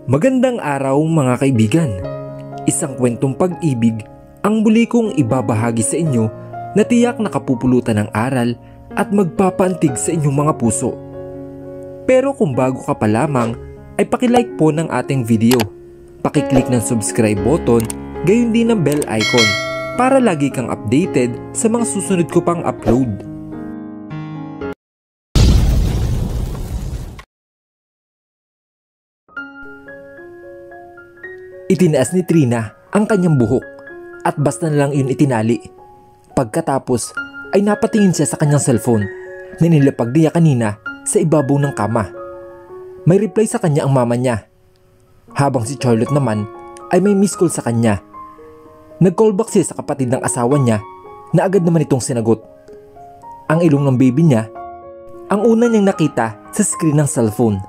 Magandang araw mga kaibigan. Isang kwentong pag-ibig ang muli kong ibabahagi sa inyo na tiyak nakapupulutan ng aral at magpapaantig sa inyong mga puso. Pero kung bago ka pa lamang ay pakilike po ng ating video. Pakiclick ng subscribe button, gayon din ng bell icon para lagi kang updated sa mga susunod ko pang upload. Itinaas ni Trina ang kanyang buhok at basta na lang yun itinali. Pagkatapos ay napatingin siya sa kanyang cellphone na nilapag niya kanina sa ibabaw ng kama. May reply sa kanya ang mama niya, habang si Charlotte naman ay may miss call sa kanya. Nag-callback siya sa kapatid ng asawa niya na agad naman itong sinagot. Ang ilong ng baby niya ang una niyang nakita sa screen ng cellphone.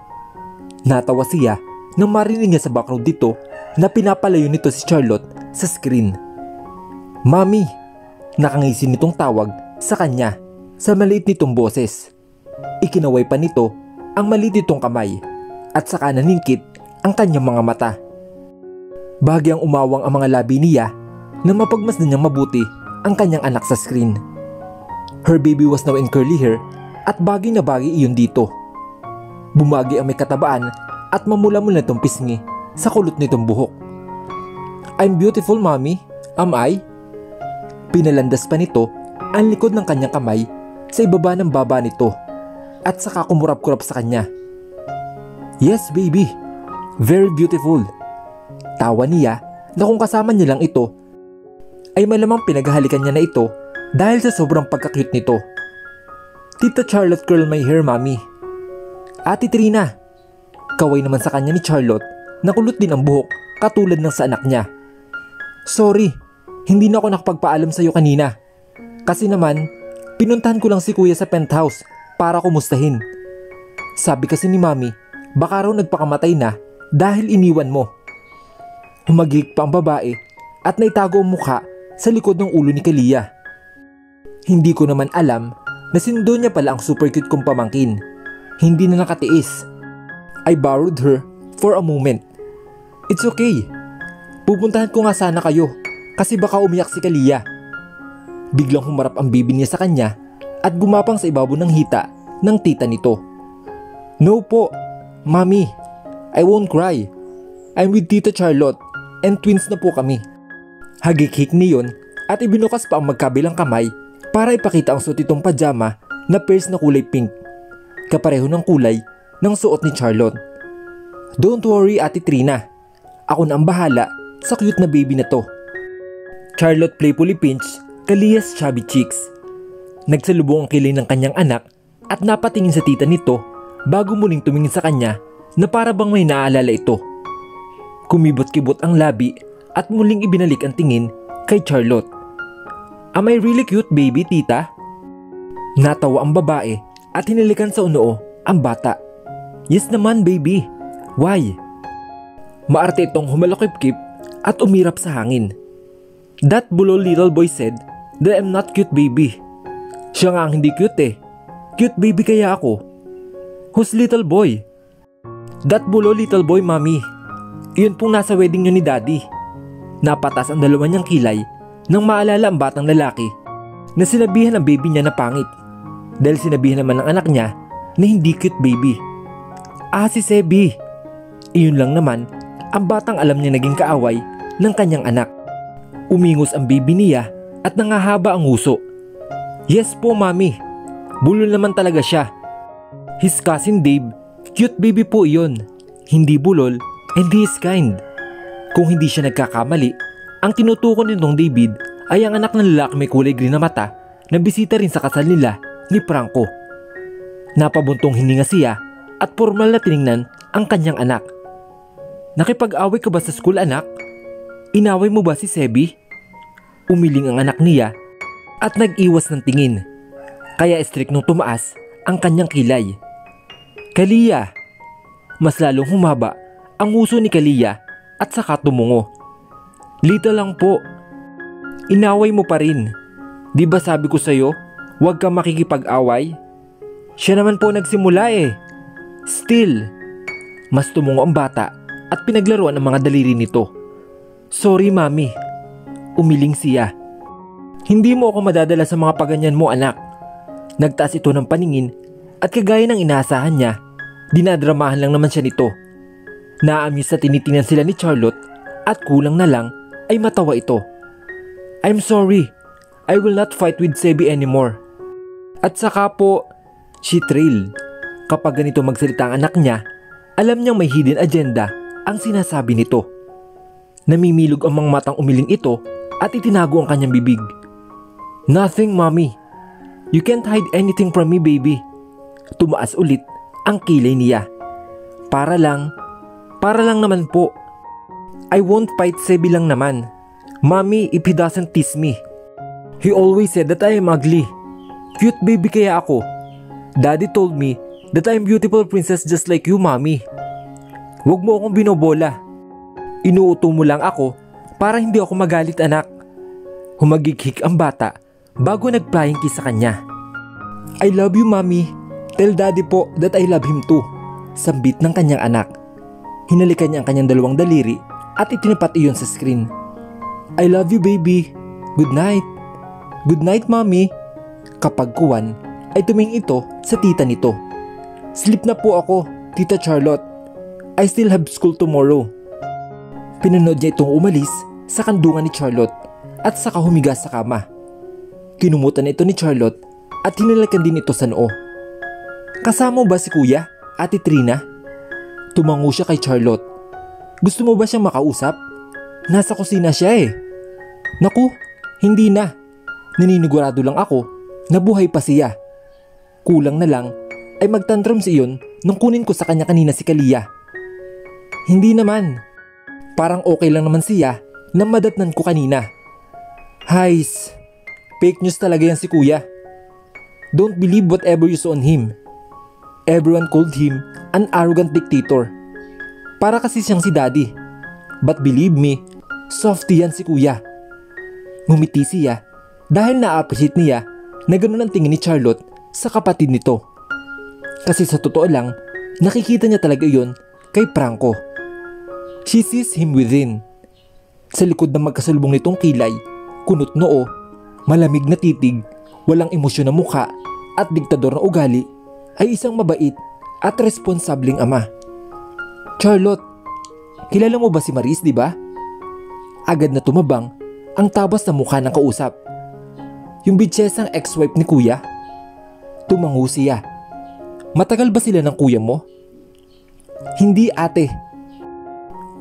Natawa siya nang marinig niya sa background dito na pinapalayo nito si Charlotte sa screen. "Mami!" Nakangisi nitong tawag sa kanya sa maliit nitong boses. Ikinaway pa nito ang maliit nitong kamay at saka naningkit ang kanyang mga mata. Bahagyang umawang ang mga labi niya na mapagmasdan niyang mabuti ang kanyang anak sa screen. Her baby was now in curly hair at bagay na bagay iyon dito. Bumagi ang may katabaan at mamula-mula nitong pisngi sa kulot nitong buhok. "I'm beautiful, mommy. Am I?" Pinalandas pa nito ang likod ng kanyang kamay sa ibaba ng baba nito at saka kumurap-kurap sa kanya. "Yes, baby. Very beautiful." Tawa niya na kung kasama niya lang ito ay malamang pinaghahalikan niya na ito dahil sa sobrang pagka-cute nito. "Tita Charlotte, curl my hair, mommy." "Ate Trina." Kaway naman sa kanya ni Charlotte na kulot din ang buhok katulad ng sa anak niya. "Sorry, hindi na ako nakapagpaalam sa iyo kanina. Kasi naman, pinuntahan ko lang si kuya sa penthouse para kumustahin. Sabi kasi ni mami, baka raw nagpakamatay na dahil iniwan mo." Humagik pa ang babae at naitago ang mukha sa likod ng ulo ni Kalia. Hindi ko naman alam na sinundo niya pala ang super cute kong pamangkin. Hindi na nakatiis. I borrowed her for a moment. "It's okay. Pupuntahan ko nga sana kayo kasi baka umiyak si Kalia." Biglang humarap ang bibi niya sa kanya at gumapang sa ibabaw ng hita ng tita nito. "No po, mommy. I won't cry. I'm with Tita Charlotte and twins na po kami." Hagik-hik niyon at ibinukas pa ang magkabilang kamay para ipakita ang suot itong pajama na pairs na kulay pink. Kapareho ng kulay ng suot ni Charlotte. "Don't worry, Ate Trina. Ako na ang bahala sa cute na baby na to." Charlotte playfully pinched Kalia's chubby cheeks. Nagsalubong ang kilay ng kanyang anak at napatingin sa tita nito bago muling tumingin sa kanya na para bang may naaalala ito. Kumibot-kibot ang labi at muling ibinalik ang tingin kay Charlotte. "Am I really cute, baby, tita?" Natawa ang babae at hinalikan sa unoo ang bata. "Yes naman, baby. Why?" Maarte itong humalakip-kip at umirap sa hangin. "That bulol little boy said that I'm not cute, baby. Siya nga ang hindi cute eh. Cute baby kaya ako." "Who's little boy?" "That bulol little boy, mommy. Iyon pong nasa wedding niyo ni daddy." Napatas ang dalawa niyang kilay nang maalala ang batang lalaki na sinabihan ang baby niya na pangit dahil sinabihan naman ng anak niya na hindi cute baby. "Ah, si Sebi." Iyon lang naman ang batang alam niya naging kaaway ng kanyang anak. Umingos ang baby niya at nangahaba ang nguso. "Yes po, mami. Bulol naman talaga siya. His cousin Dave, cute baby po iyon. Hindi bulol and he is kind." Kung hindi siya nagkakamali, ang tinutukoy nitong David ay ang anak ng lalaki may kulay green na mata na bisita rin sa kasal nila ni Franco. Napabuntong hininga siya at formal na tiningnan ang kanyang anak. "Nakipag-away ka ba sa school, anak? Inaway mo ba si Sebi?" Umiling ang anak niya at nag-iwas ng tingin, kaya strict nung tumaas ang kanyang kilay. "Kalia." Mas lalong humaba ang nguso ni Kalia at saka tumungo. "Little lang po." "Inaway mo pa rin. Di ba sabi ko sa'yo, huwag kang makikipag-away? Siya naman po nagsimula eh." Still, mas tumungo ang bata at pinaglaruan ang mga daliri nito. "Sorry mami," umiling siya. "Hindi mo ako madadala sa mga paganyan mo anak." Nagtaas ito ng paningin at kagaya ng inaasahan niya, dinadramahan lang naman siya nito. Naaamis na tinitingnan sila ni Charlotte at kulang na lang ay matawa ito. "I'm sorry, I will not fight with Sebi anymore." At saka po, she trailed. Kapag ganito magsalita ang anak niya, alam niyang may hidden agenda ang sinasabi nito. Namimilog ang mga matang umiling ito at itinago ang kanyang bibig. "Nothing, mommy. You can't hide anything from me, baby." Tumaas ulit ang kilay niya. Para lang naman po. "I won't fight Sebi lang naman, mommy, if he doesn't tease me. He always said that I am ugly. Cute baby kaya ako. Daddy told me that I am beautiful princess just like you, mommy. Huwag mo akong binobola. Inuuto mo lang ako para hindi ako magalit anak." Humagighik ang bata bago nag-flying kiss sa kanya. "I love you, mommy. Tell daddy po that I love him too." Sambit ng kanyang anak. Hinalikan niya ang kanyang dalawang daliri at itinapat iyon sa screen. "I love you, baby. Good night." "Good night, mommy." Kapag kuwan ay tumingin ito sa tita nito. "Sleep na po ako, Tita Charlotte. I still have school tomorrow." Pinanood niya itong umalis sa kandungan ni Charlotte at saka humiga sa kama. Kinumutan ito ni Charlotte at hinalakan din ito sa noo. "Kasama mo ba si kuya, Ate Trina?" Tumango siya kay Charlotte. "Gusto mo ba siyang makausap? Nasa kusina siya eh." "Naku, hindi na. Naninigurado lang ako na buhay pa siya. Kulang na lang ay magtantrums iyon nung kunin ko sa kanya kanina si Kalia." "Hindi naman. Parang okay lang naman siya na madatnan ko kanina." "Hays, fake news talaga yan si kuya. Don't believe whatever you saw on him. Everyone called him an arrogant dictator. Para kasi siyang si daddy. But believe me, softy yan si kuya." Ngumiti siya dahil na-appreciate niya na ganun ang tingin ni Charlotte sa kapatid nito. Kasi sa totoo lang, nakikita niya talaga iyon kay Franco. She sees him within. Sa likod ng magkasalubong nitong kilay, kunot noo, malamig na titig, walang emosyon na mukha at diktador na ugali, ay isang mabait at responsableng ama. "Charlotte, kilala mo ba si Maris, di ba?" Agad na tumabang ang tabas na mukha ng kausap. "Yung bitsesang ex-wife ni kuya?" Tumango siya. "Matagal ba sila ng kuya mo?" "Hindi ate.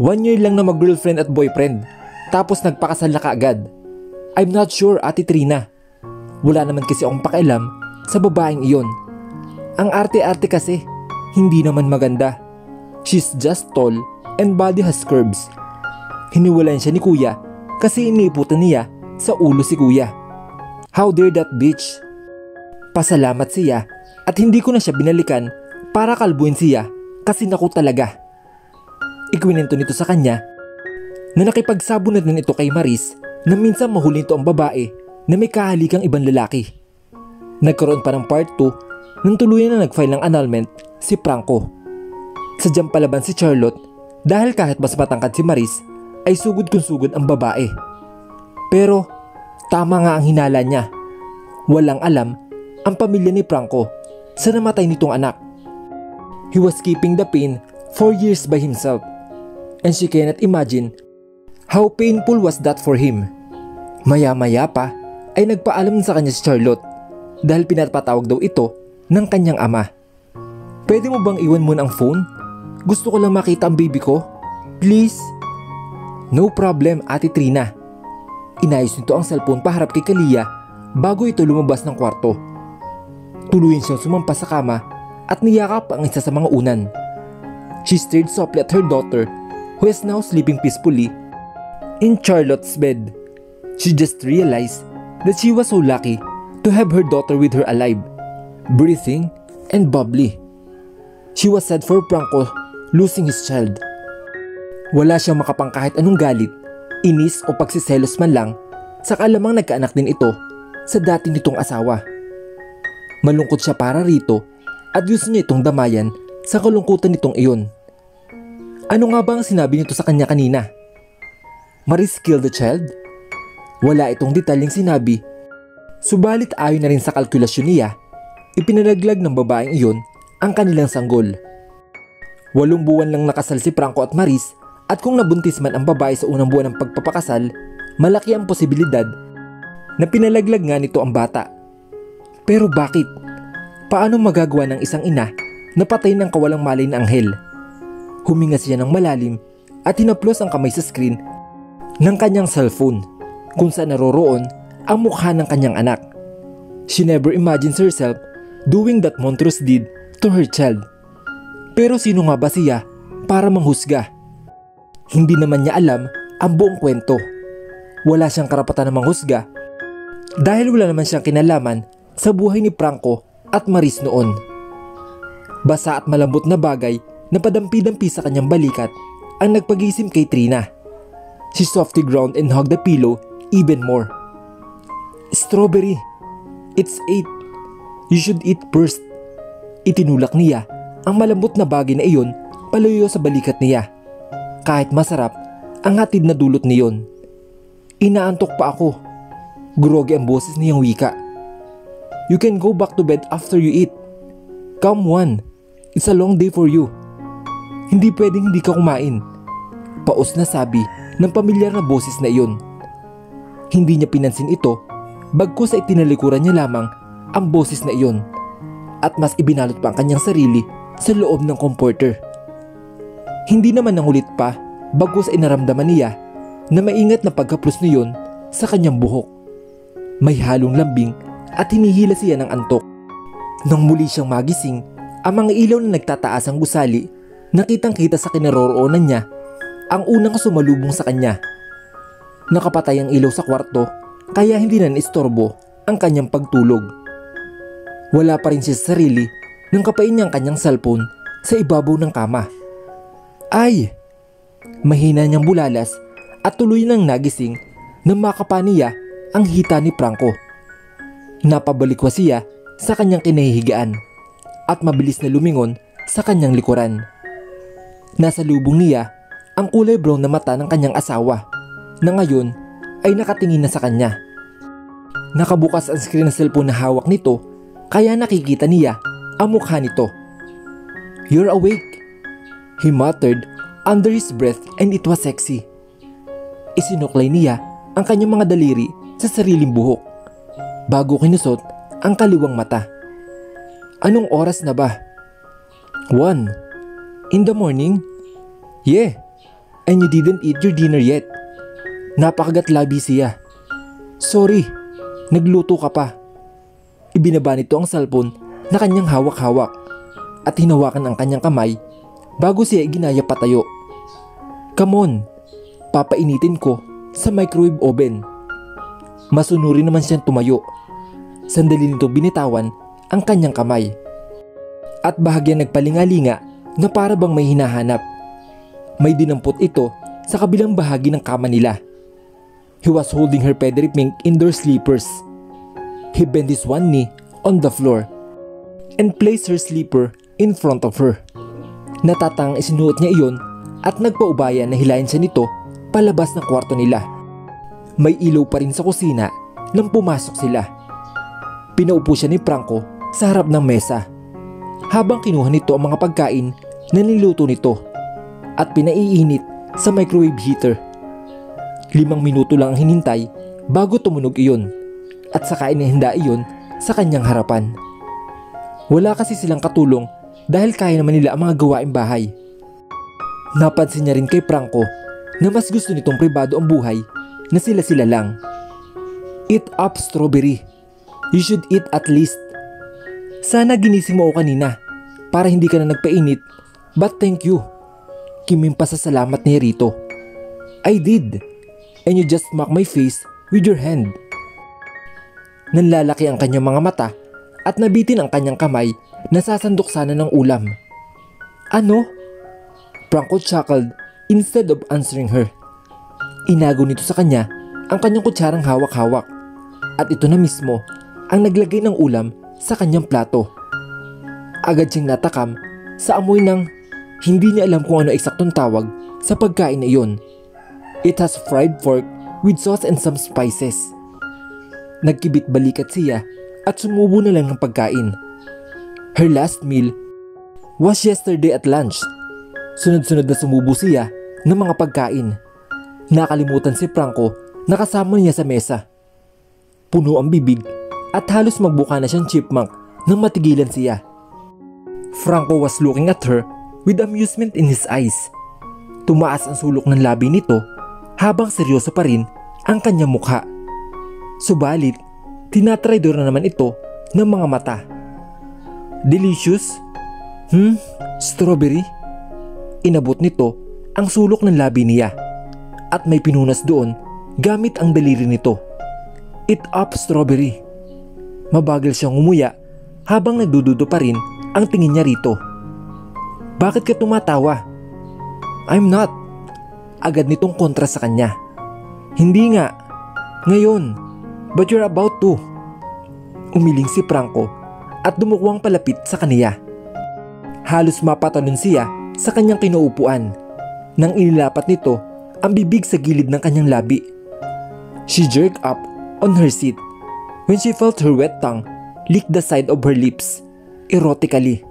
1 year lang na mag-girlfriend at boyfriend, tapos nagpakasal na kaagad. I'm not sure, Ate Trina. Wala naman kasi akong pakialam sa babaeng iyon. Ang arte-arte kasi, hindi naman maganda. She's just tall and body has curves." Hiniwalayan siya ni kuya kasi iniiputan niya sa ulo si kuya. How dare that bitch? Pasalamat siya at hindi ko na siya binalikan para kalbuin siya kasi naku talaga. Ikwinento nito sa kanya na nakipagsabunan din ito kay Maris na minsan mahuli ito ang babae na may kahalikang ibang lalaki. Nagkaroon pa ng part 2 nang tuluyan na nag-file ng annulment si Franco. Sadyang palaban si Charlotte dahil kahit mas matangkad si Maris ay sugod kung sugod ang babae. Pero tama nga ang hinala niya. Walang alam ang pamilya ni Franco sa namatay nitong anak. He was keeping the pain for years by himself, and she cannot imagine how painful was that for him. Maya-maya pa ay nagpaalam sa kanya si Charlotte dahil pinapatawag daw ito ng kanyang ama. "Pwede mo bang iwan muna ang phone? Gusto ko lang makita ang baby ko. Please." "No problem, Ate Trina." Inayos nito ang cellphone paharap kay Kalia bago ito lumabas ng kwarto. Tuluyan siyang sumampa sa kama at niyakap ang isa sa mga unan. She stared softly at her daughter, who is now sleeping peacefully in Charlotte's bed. She just realized that she was so lucky to have her daughter with her alive, breathing and bubbly. She was sad for Franco losing his child. Wala siyang makapang kahit anong galit, inis o pagsiselos man lang sa kalamang nagkaanak din ito sa dati nitong asawa. Malungkot siya para rito at gusto niya itong damayan sa kalungkutan nitong iyon. Ano nga ba ang sinabi nito sa kanya kanina? Maris killed the child? Wala itong detalyeng sinabi. Subalit ayon na rin sa kalkulasyon niya, ipinalaglag ng babaeng iyon ang kanilang sanggol. 8 buwan lang nakasal si Franco at Maris, at kung nabuntis man ang babae sa unang buwan ng pagpapakasal, malaki ang posibilidad na pinalaglag nga nito ang bata. Pero bakit? Paano magagawa ng isang ina na patay ng kawalang malay na anghel? Huminga siya ng malalim at hinaplos ang kamay sa screen ng kanyang cellphone kung saan naroroon ang mukha ng kanyang anak. She never imagines herself doing that monstrous deed to her child. Pero sino nga ba siya para manghusga? Hindi naman niya alam ang buong kwento. Wala siyang karapatan na manghusga dahil wala naman siyang kinalaman sa buhay ni Franco at Maris noon. Basa at malambot na bagay na padampi-dampi sa kanyang balikat ang nagpagising kay Trina. She softly ground and hugged the pillow even more. Strawberry, it's 8. You should eat first. Itinulak niya ang malambot na bagay na iyon palayo sa balikat niya. Kahit masarap, ang hatid na dulot niyon. Inaantok pa ako. Grogi ang boses niyang wika. You can go back to bed after you eat. Come on, it's a long day for you. Hindi pwedeng hindi ka kumain. Paos na sabi ng pamilyar na boses na iyon. Hindi niya pinansin ito, bagkus ay tinalikuran niya lamang ang boses na iyon at mas ibinalot pa ang kanyang sarili sa loob ng comforter. Hindi naman nangulit pa, bagkus ay naramdaman niya na maingat na pagkaplos niyon sa kanyang buhok. May halong lambing at hinihila siya ng antok. Nang muli siyang magising, ang mga ilaw na nagtataas ang gusali, nakitang-kita sa kinaroroonan niya ang unang sumalubong sa kanya. Nakapatay ang ilaw sa kwarto, kaya hindi na naistorbo ang kanyang pagtulog. Wala pa rin siya sa sarili nang kapain niya ang kanyang cellphone sa ibabaw ng kama. Ay! Mahina niyang bulalas at tuloy nang nagising nang makapa niya ang hita ni Franco. Napabalikwa siya sa kanyang kinahihigaan at mabilis na lumingon sa kanyang likuran. Nasa lubong niya ang kulay brown na mata ng kanyang asawa na ngayon ay nakatingin na sa kanya. Nakabukas ang screen ng cellphone na hawak nito kaya nakikita niya ang mukha nito. You're awake, he muttered under his breath, and it was sexy. Isinuklay niya ang kanyang mga daliri sa sariling buhok bago kinusot ang kaliwang mata. Anong oras na ba? 1 in the morning? Yeah, and you didn't eat your dinner yet. Napakagatlabi siya. Sorry, nagluto ka pa. Ibinaba nito ang cellphone na kanyang hawak-hawak at hinawakan ang kanyang kamay bago siya ginaya patayo. Come on, papainitin ko sa microwave oven. Masunuri naman siyang tumayo. Sandali nito binitawan ang kanyang kamay at bahagyang nagpalingalinga na para bang may hinahanap. May dinampot ito sa kabilang bahagi ng kama nila. He was holding her feathery pink indoor slippers. He bent his one knee on the floor and placed her slipper in front of her. Natatang isinuot niya iyon at nagpaubaya na hilahin siya nito palabas ng kwarto nila. May ilaw pa rin sa kusina nang pumasok sila. Pinaupo siya ni Franco sa harap ng mesa habang kinuha nito ang mga pagkain na niluto nito at pinaiinit sa microwave heater. 5 minuto lang ang hinintay bago tumunog iyon at saka inihanda iyon sa kanyang harapan. Wala kasi silang katulong dahil kaya naman nila ang mga gawaing bahay. Napansin niya rin kay Franco na mas gusto nitong pribado ang buhay na sila-sila lang. Eat up, Strawberry. You should eat at least. Sana ginising mo ako kanina para hindi ka na nagpainit, but thank you. Kimim pa sa salamat ni Rito. I did, and you just smack my face with your hand. Nanlalaki ang kanyang mga mata at nabitin ang kanyang kamay na sasandok sana ng ulam. Ano? Franco chuckled instead of answering her. Inago nito sa kanya ang kanyang kutsarang hawak-hawak at ito na mismo ang naglagay ng ulam sa kanyang plato. Agad siyang natakam sa amoy ng Hindi niya alam kung ano eksaktong tawag sa pagkain na iyon. It has fried pork with sauce and some spices. Nagkibit balikat siya at sumubo na lang ng pagkain. Her last meal was yesterday at lunch. Sunod-sunod na sumubo siya ng mga pagkain. Nakalimutan si Franco na kasama niya sa mesa. Puno ang bibig at halos magbuka na siyang chipmunk nang matigilan siya. Franco was looking at her with amusement in his eyes. Tumaas ang sulok ng labi nito habang seryoso pa rin ang kanyang mukha. Subalit, tinatraydor na naman ito ng mga mata. Delicious? Strawberry? Inabot nito ang sulok ng labi niya at may pinunas doon gamit ang daliri nito. Eat up, strawberry. Mabagal siyang umuya habang nagdududo pa rin ang tingin niya rito. Bakit ka tumatawa? I'm not. Agad nitong kontra sa kanya. Hindi nga. Ngayon. But you're about to. Umiling si Franco at dumukwang palapit sa kaniya. Halos mapatalon siya sa kanyang kinaupuan nang inilapat nito ang bibig sa gilid ng kanyang labi. She jerked up on her seat when she felt her wet tongue lick the side of her lips erotically.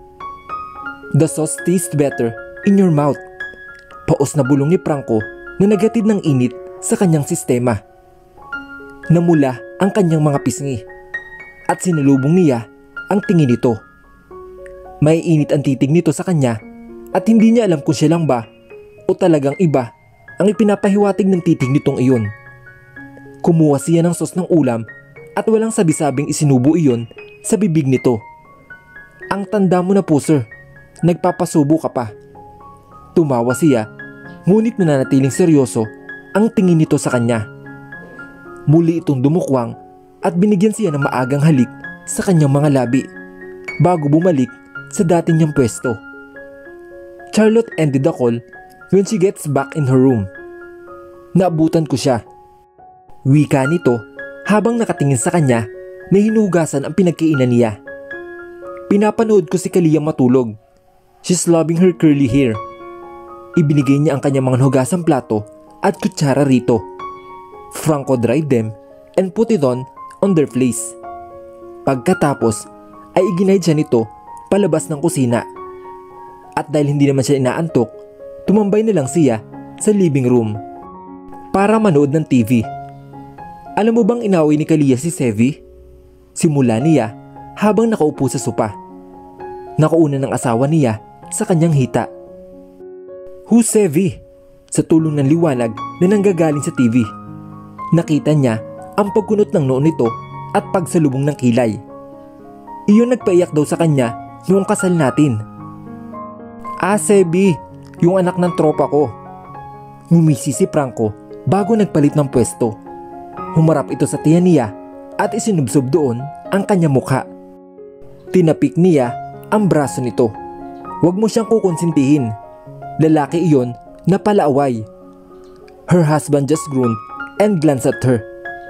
The sauce tastes better in your mouth. Paos na bulong ni Franco na nagatid ng init sa kanyang sistema. Namula ang kanyang mga pisngi at sinalubong niya ang tingin nito. May init ang titig nito sa kanya at hindi niya alam kung siya lang ba o talagang iba ang ipinapahiwatig ng titig nitong iyon. Kumuha siya ng sauce ng ulam at walang sabi-sabing isinubo iyon sa bibig nito. Ang tanda mo na po, sir. Nagpapasubo ka pa. Tumawa siya, ngunit nananatiling seryoso ang tingin nito sa kanya. Muli itong dumukwang at binigyan siya ng maagang halik sa kanyang mga labi bago bumalik sa dati niyang pwesto. Charlotte ended the call when she gets back in her room. Naabutan ko siya. Wika nito habang nakatingin sa kanya na hinugasan ang pinagkainan niya. Pinapanood ko si Kalia matulog. She's loving her curly hair. Ibinigay niya ang kanyang mga hugasang plato at kutsara rito. Franco dried them and put it on their place. Pagkatapos ay iginay siya nito palabas ng kusina. At dahil hindi naman siya inaantok, tumambay na lang siya sa living room para manood ng TV. Alam mo bang inaway ni Kalia si Sevi? Simula niya habang nakaupo sa sopa. Nakuuna ng asawa niya sa kanyang hita. Who's Sevi? Sa tulong ng liwanag na nanggagaling sa TV. Nakita niya ang pagkunot ng noo nito at pagsalubong ng kilay. Iyon nagpaiyak daw sa kanya noong kasal natin. Sebi, yung anak ng tropa ko. Ngumisi si Franco bago nagpalit ng pwesto. Humarap ito sa tiyan niya at isinubsob doon ang kanyang mukha. Tinapik niya ang braso nito. Huwag mo siyang kukonsintihin. Lalaki iyon na palaaway. Her husband just groaned and glanced at her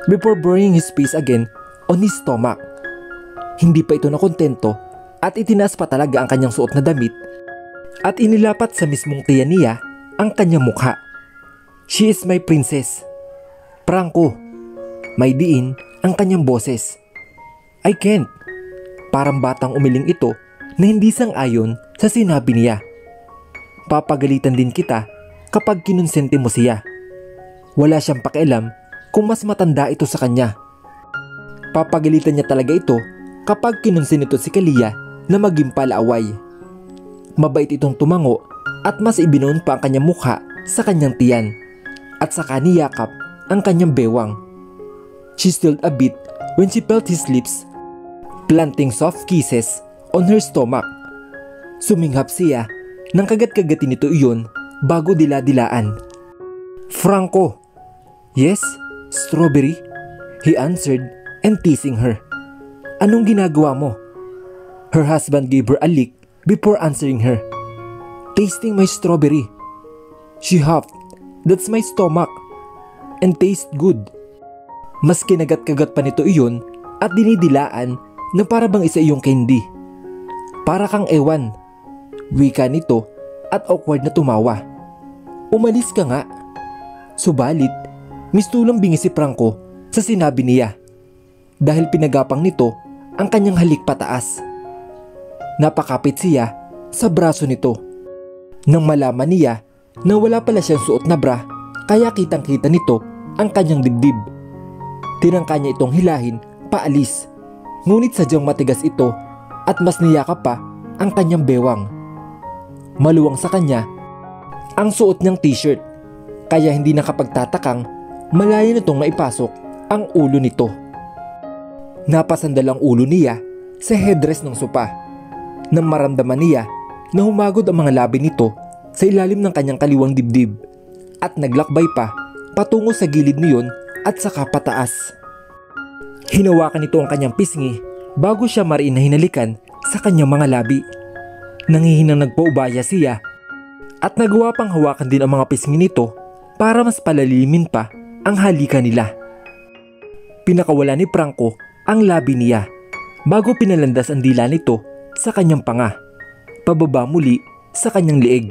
before burying his face again on his stomach. Hindi pa ito nakontento at itinaas pa talaga ang kanyang suot na damit at inilapat sa mismong tiyan niya ang kanyang mukha. She is my princess. Franco. May diin ang kanyang boses. I can't. Parang batang umiling ito na hindi sang-ayon sa sinabi niya. Papagalitan din kita kapag kinonsente mo siya. Wala siyang pakialam kung mas matanda ito sa kanya. Papagalitan niya talaga ito kapag kinonsen nito si Kalia na maging palaaway. Mabait itong tumango at mas ibinoon pa ang kanyang mukha sa kanyang tiyan at saka niyakap ang kanyang bewang. She stilled a bit when she felt his lips planting soft kisses on her stomach. Suminghap siya nang kagat-kagatin nito iyon bago dila-dilaan. Franco. Yes, strawberry, he answered and teasing her. Anong ginagawa mo? Her husband gave her a lick before answering her. Tasting my strawberry. She huffed. That's my stomach. And tastes good. Mas kinagat-kagat pa nito iyon at dinidilaan na para bang isa iyong candy. Para kang ewan. Wika nito at awkward na tumawa. Umalis ka nga. Subalit, mistulang bingi si Franco sa sinabi niya dahil pinagapang nito ang kanyang halik pataas. Napakapit siya sa braso nito. Nang malaman niya na wala pala siyang suot na bra, kaya kitang-kita nito ang kanyang dibdib. Tinangka niya itong hilahin paalis, ngunit sadyang matigas ito at mas niyakap pa ang kanyang bewang. Maluwang sa kanya ang suot niyang t-shirt, kaya hindi nakapagtatakang malayo nitong maipasok ang ulo nito. Napasandal ang ulo niya sa headrest ng sopa nang maramdaman niya na humagod ang mga labi nito sa ilalim ng kanyang kaliwang dibdib at naglakbay pa patungo sa gilid niyon at saka pataas. Hinawakan nito ang kanyang pisngi bago siya mariin na hinalikan sa kanyang mga labi. Nangihinang nagpaubaya siya at nagawa pang hawakan din ang mga pisngi nito para mas palalimin pa ang halikan nila. Pinakawala ni Franco ang labi niya bago pinalandas ang dila nito sa kanyang panga, pababa muli sa kanyang liig.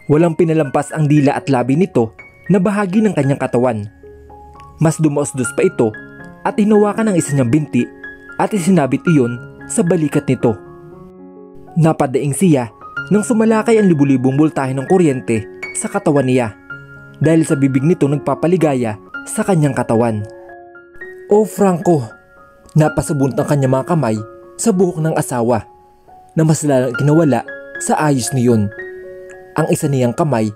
Walang pinalampas ang dila at labi nito na bahagi ng kanyang katawan. Mas dumaos-dos pa ito at hinawakan ang isa niyang binti at isinabit iyon sa balikat nito. Napadaing siya nang sumalakay ang libu-libong boltahe ng kuryente sa katawan niya dahil sa bibig nito nagpapaligaya sa kanyang katawan. "Oh Franco!" Napasabunot ang kanyang mga kamay sa buhok ng asawa na mas lalang kinawala sa ayos niyon. Ang isa niyang kamay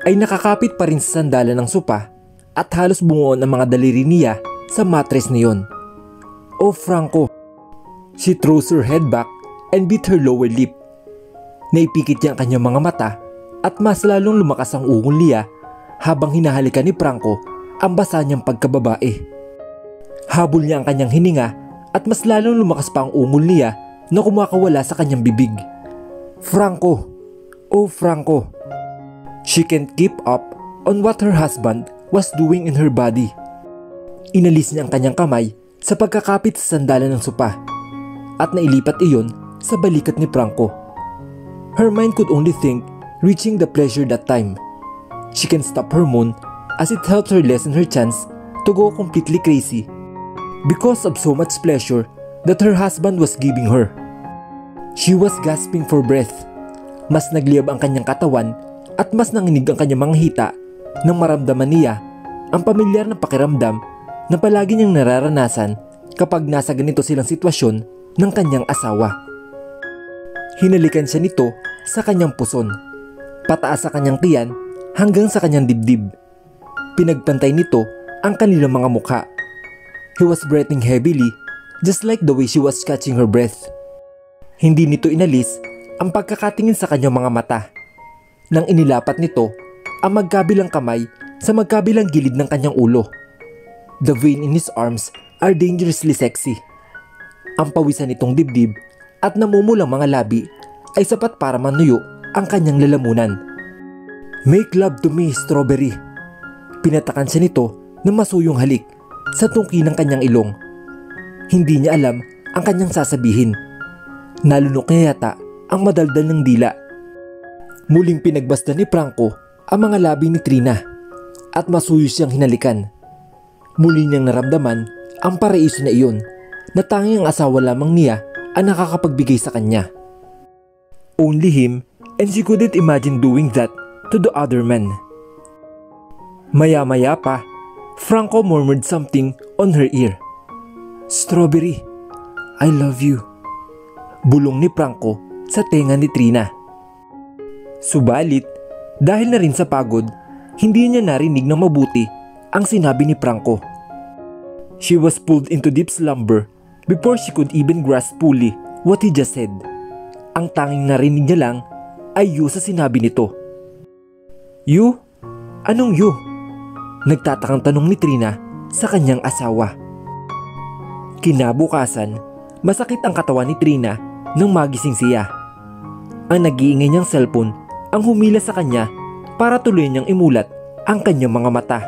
ay nakakapit pa rin sa sandalan ng sopa at halos bumuon ang mga daliri niya sa mattress niyon. "Oh Franco!" She throws her head back and bit her lower lip. Naipikit niya ang kanyang mga mata at mas lalong lumakas ang ungol niya habang hinahalikan ni Franco ang basa niyang pagkababae. Habol niya ang kanyang hininga at mas lalong lumakas pa ang ungol niya na kumakawala sa kanyang bibig. "Franco! Oh Franco!" She can't keep up on what her husband was doing in her body. Inalis niya ang kanyang kamay sa pagkakapit sa sandalan ng sopa at nailipat iyon sa balikat ni Franco. Her mind could only think reaching the pleasure that time. She can stop her moan as it helped her lessen her chance to go completely crazy because of so much pleasure that her husband was giving her. She was gasping for breath. Mas nagliyab ang kanyang katawan at mas nanginig ang kanyang mga hita nang maramdaman niya ang pamilyar na pakiramdam na palagi niyang nararanasan kapag nasa ganito silang sitwasyon ng kanyang asawa. Hinalikan siya nito sa kanyang puson, pataas sa kanyang tiyan hanggang sa kanyang dibdib. Pinagpantay nito ang kanilang mga mukha. He was breathing heavily, just like the way she was catching her breath. Hindi nito inalis ang pagkakatingin sa kanyang mga mata nang inilapat nito ang magkabilang kamay sa magkabilang gilid ng kanyang ulo. The vein in his arms are dangerously sexy. Ang pawisan nitong dibdib at namumulang mga labi ay sapat para manuyo ang kanyang lalamunan. "Make love to me, strawberry." Pinatakan siya nito ng masuyong halik sa tungki ng kanyang ilong. Hindi niya alam ang kanyang sasabihin. Nalunok niya yata ang madaldal ng dila. Muling pinagbasdan ni Franco ang mga labi ni Trina at masuyo siyang hinalikan. Muli niyang naramdaman ang paraiso na iyon na tanging ang asawa lamang niya ang nakakapagbigay sa kanya. Only him, and she couldn't imagine doing that to the other man. Maya-maya pa, Franco murmured something on her ear. "Strawberry, I love you." Bulong ni Franco sa tenga ni Trina. Subalit, dahil na rin sa pagod, hindi niya narinig ng mabuti ang sinabi ni Franco. She was pulled into deep slumber before she could even grasp fully what he just said. Ang tanging narinig niya lang ay "you" sa sinabi nito. "You? Anong you?" Nagtatakang tanong ni Trina sa kanyang asawa. Kinabukasan, masakit ang katawan ni Trina nang magising siya. Ang nag-iingay niyang cellphone ang humila sa kanya para tuloy niyang imulat ang kanyang mga mata.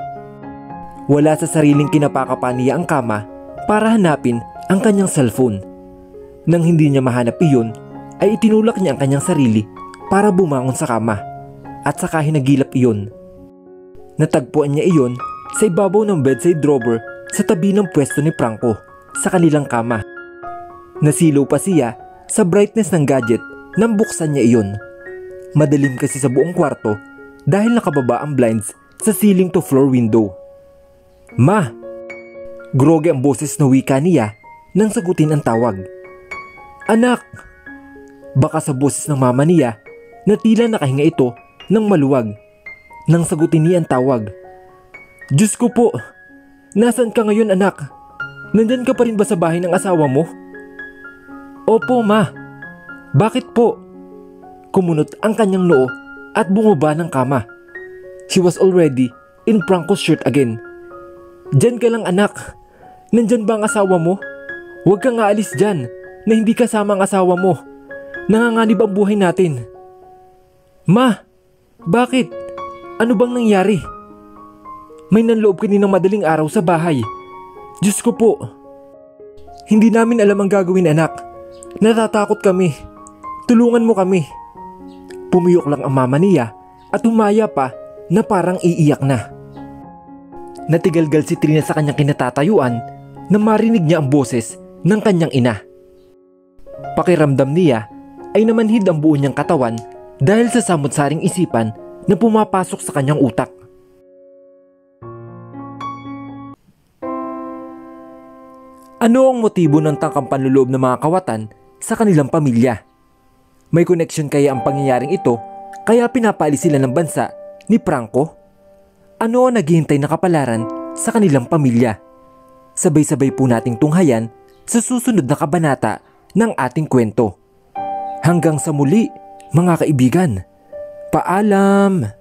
Wala sa sariling kinapakapan niya ang kama para hanapin ang kanyang cellphone. Nang hindi niya mahanap iyon, ay itinulak niya ang kanyang sarili para bumangon sa kama at saka hinagilap iyon. Natagpuan niya iyon sa ibabaw ng bedside drawer sa tabi ng pwesto ni Franco sa kanilang kama. Nasilaw pa siya sa brightness ng gadget nang buksan niya iyon. Madilim kasi sa buong kwarto dahil nakababa ang blinds sa ceiling to floor window. "Ma!" Groge ang boses na wika niya nang sagutin ang tawag. "Anak!" Baka sa boses ng mama niya na tila nakahinga ito ng maluwag nang sagutin niya ang tawag. "Diyos ko po! Nasaan ka ngayon, anak? Nandyan ka pa rin ba sa bahay ng asawa mo?" "Opo, ma." "Bakit po?" Kumunot ang kanyang noo at bumaba ng kama. She was already in Franco's shirt again. "Diyan ka lang, anak. Nandyan ba ang asawa mo? Huwag kang aalis dyan na hindi kasama ang asawa mo. Nanganganib ang buhay natin." "Ma, bakit? Ano bang nangyari?" "May nanloob kaninang madaling araw sa bahay. Diyos ko po. Hindi namin alam ang gagawin, anak. Natatakot kami. Tulungan mo kami." Pumiyok lang ang mama niya at humaya pa na parang iiyak na. Natigalgal si Trina sa kanyang kinatatayuan na marinig niya ang boses ng kanyang ina. Pakiramdam niya ay namanhid ang buo niyang katawan dahil sa samot-saring isipan na pumapasok sa kanyang utak. Ano ang motibo ng tangkang panluloob ng mga kawatan sa kanilang pamilya? May koneksyon kaya ang pangyayaring ito kaya pinapaalis sila ng bansa ni Franco? Ano ang naghihintay na kapalaran sa kanilang pamilya? Sabay-sabay po nating tunghayan sa susunod na kabanata ng ating kwento. Hanggang sa muli, mga kaibigan. Paalam!